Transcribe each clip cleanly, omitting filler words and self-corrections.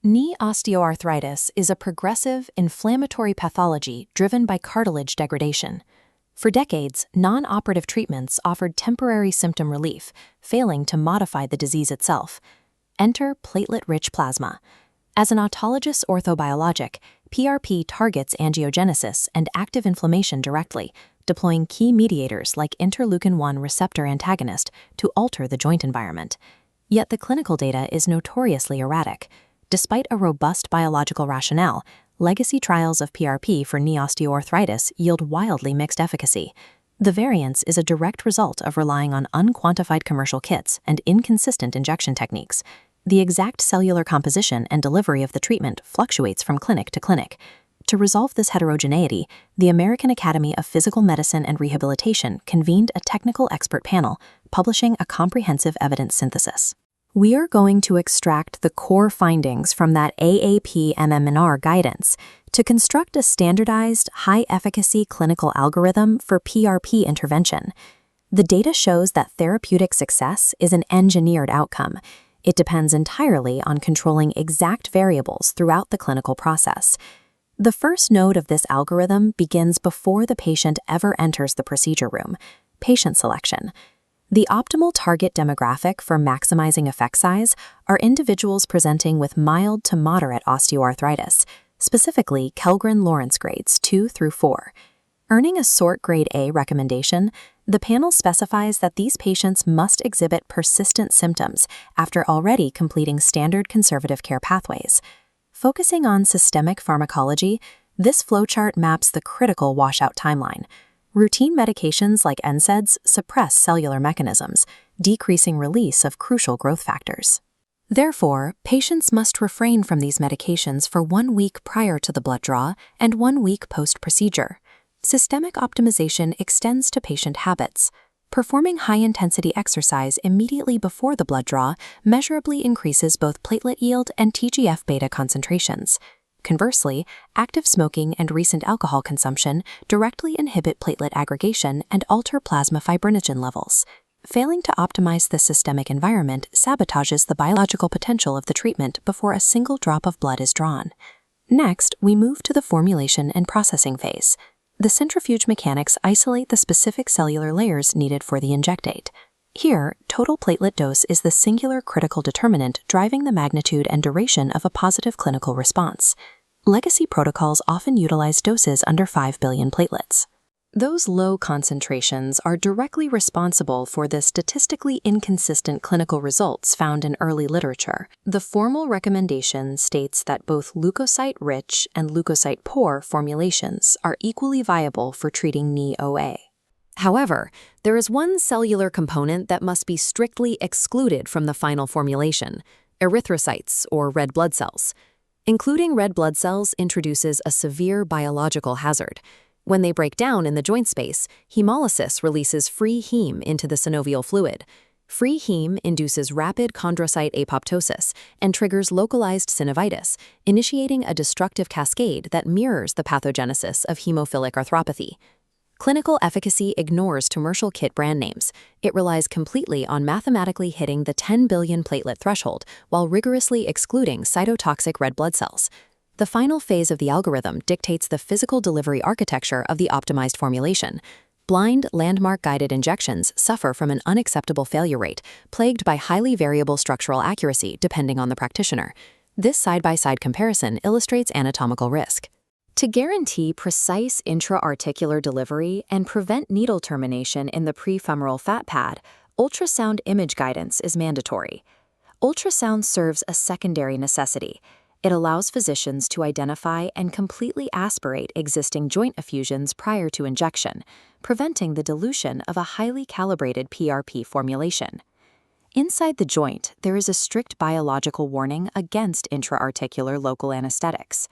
Knee osteoarthritis is a progressive, inflammatory pathology driven by cartilage degradation. For decades, non-operative treatments offered temporary symptom relief, failing to modify the disease itself. Enter platelet-rich plasma. As an autologous orthobiologic, PRP targets angiogenesis and active inflammation directly, deploying key mediators like interleukin-1 receptor antagonist to alter the joint environment. Yet the clinical data is notoriously erratic. Despite a robust biological rationale, legacy trials of PRP for knee osteoarthritis yield wildly mixed efficacy. The variance is a direct result of relying on unquantified commercial kits and inconsistent injection techniques. The exact cellular composition and delivery of the treatment fluctuates from clinic to clinic. To resolve this heterogeneity, the American Academy of Physical Medicine and Rehabilitation convened a technical expert panel, publishing a comprehensive evidence synthesis. We are going to extract the core findings from that AAP-MMR guidance to construct a standardized, high-efficacy clinical algorithm for PRP intervention. The data shows that therapeutic success is an engineered outcome. It depends entirely on controlling exact variables throughout the clinical process. The first node of this algorithm begins before the patient ever enters the procedure room: patient selection. The optimal target demographic for maximizing effect size are individuals presenting with mild to moderate osteoarthritis, specifically Kellgren-Lawrence grades 2 through 4. Earning a SORT grade A recommendation, the panel specifies that these patients must exhibit persistent symptoms after already completing standard conservative care pathways. Focusing on systemic pharmacology, this flowchart maps the critical washout timeline. Routine medications like NSAIDs suppress cellular mechanisms, decreasing release of crucial growth factors. Therefore, patients must refrain from these medications for 1 week prior to the blood draw and 1 week post-procedure. Systemic optimization extends to patient habits. Performing high-intensity exercise immediately before the blood draw measurably increases both platelet yield and TGF-beta concentrations. Conversely, active smoking and recent alcohol consumption directly inhibit platelet aggregation and alter plasma fibrinogen levels. Failing to optimize the systemic environment sabotages the biological potential of the treatment before a single drop of blood is drawn. Next, we move to the formulation and processing phase. The centrifuge mechanics isolate the specific cellular layers needed for the injectate. Here, total platelet dose is the singular critical determinant driving the magnitude and duration of a positive clinical response. Legacy protocols often utilize doses under 5 billion platelets. Those low concentrations are directly responsible for the statistically inconsistent clinical results found in early literature. The formal recommendation states that both leukocyte-rich and leukocyte-poor formulations are equally viable for treating knee OA. However, there is one cellular component that must be strictly excluded from the final formulation: erythrocytes, or red blood cells. Including red blood cells introduces a severe biological hazard. When they break down in the joint space, hemolysis releases free heme into the synovial fluid. Free heme induces rapid chondrocyte apoptosis and triggers localized synovitis, initiating a destructive cascade that mirrors the pathogenesis of hemophilic arthropathy. Clinical efficacy ignores commercial kit brand names. It relies completely on mathematically hitting the 10 billion platelet threshold while rigorously excluding cytotoxic red blood cells. The final phase of the algorithm dictates the physical delivery architecture of the optimized formulation. Blind, landmark-guided injections suffer from an unacceptable failure rate, plagued by highly variable structural accuracy depending on the practitioner. This side-by-side comparison illustrates anatomical risk. To guarantee precise intra-articular delivery and prevent needle termination in the prefemoral fat pad, ultrasound image guidance is mandatory. Ultrasound serves a secondary necessity. It allows physicians to identify and completely aspirate existing joint effusions prior to injection, preventing the dilution of a highly calibrated PRP formulation. Inside the joint, there is a strict biological warning against intra-articular local anesthetics.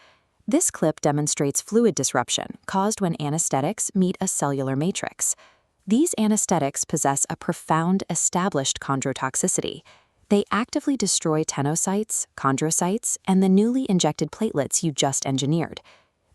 This clip demonstrates fluid disruption caused when anesthetics meet a cellular matrix. These anesthetics possess a profound established chondrotoxicity. They actively destroy tenocytes, chondrocytes, and the newly injected platelets you just engineered.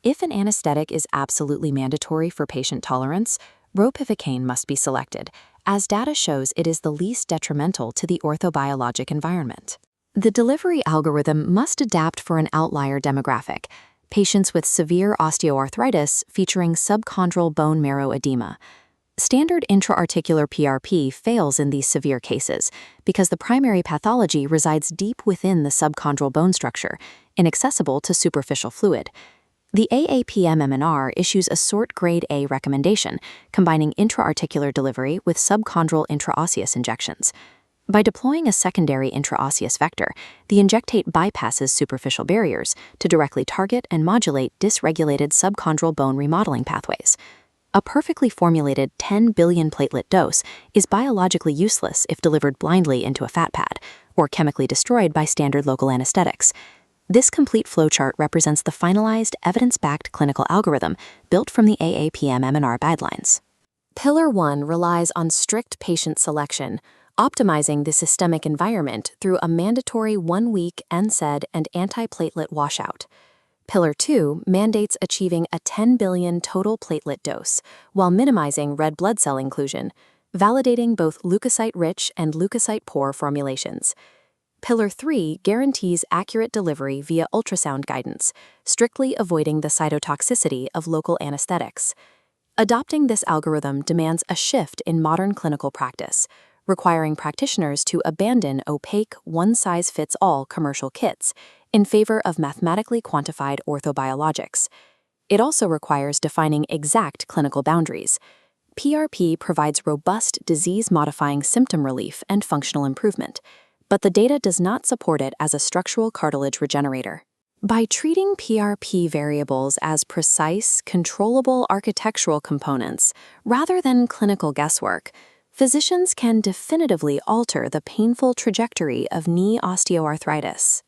If an anesthetic is absolutely mandatory for patient tolerance, ropivacaine must be selected, as data shows it is the least detrimental to the orthobiologic environment. The delivery algorithm must adapt for an outlier demographic, patients with severe osteoarthritis featuring subchondral bone marrow edema. Standard intra-articular PRP fails in these severe cases because the primary pathology resides deep within the subchondral bone structure, inaccessible to superficial fluid. The AAPM-MNR issues a sort grade A recommendation, combining intra-articular delivery with subchondral intraosseous injections. By deploying a secondary intraosseous vector, the injectate bypasses superficial barriers to directly target and modulate dysregulated subchondral bone remodeling pathways. A perfectly formulated 10 billion platelet dose is biologically useless if delivered blindly into a fat pad, or chemically destroyed by standard local anesthetics. This complete flowchart represents the finalized, evidence-backed clinical algorithm built from the AAPM-MNR guidelines. Pillar 1 relies on strict patient selection, optimizing the systemic environment through a mandatory 1-week NSAID and antiplatelet washout. Pillar 2 mandates achieving a 10 billion total platelet dose while minimizing red blood cell inclusion, validating both leukocyte-rich and leukocyte-poor formulations. Pillar 3 guarantees accurate delivery via ultrasound guidance, strictly avoiding the cytotoxicity of local anesthetics. Adopting this algorithm demands a shift in modern clinical practice, requiring practitioners to abandon opaque, one-size-fits-all commercial kits in favor of mathematically quantified orthobiologics. It also requires defining exact clinical boundaries. PRP provides robust disease-modifying symptom relief and functional improvement, but the data does not support it as a structural cartilage regenerator. By treating PRP variables as precise, controllable architectural components rather than clinical guesswork, physicians can definitively alter the painful trajectory of knee osteoarthritis.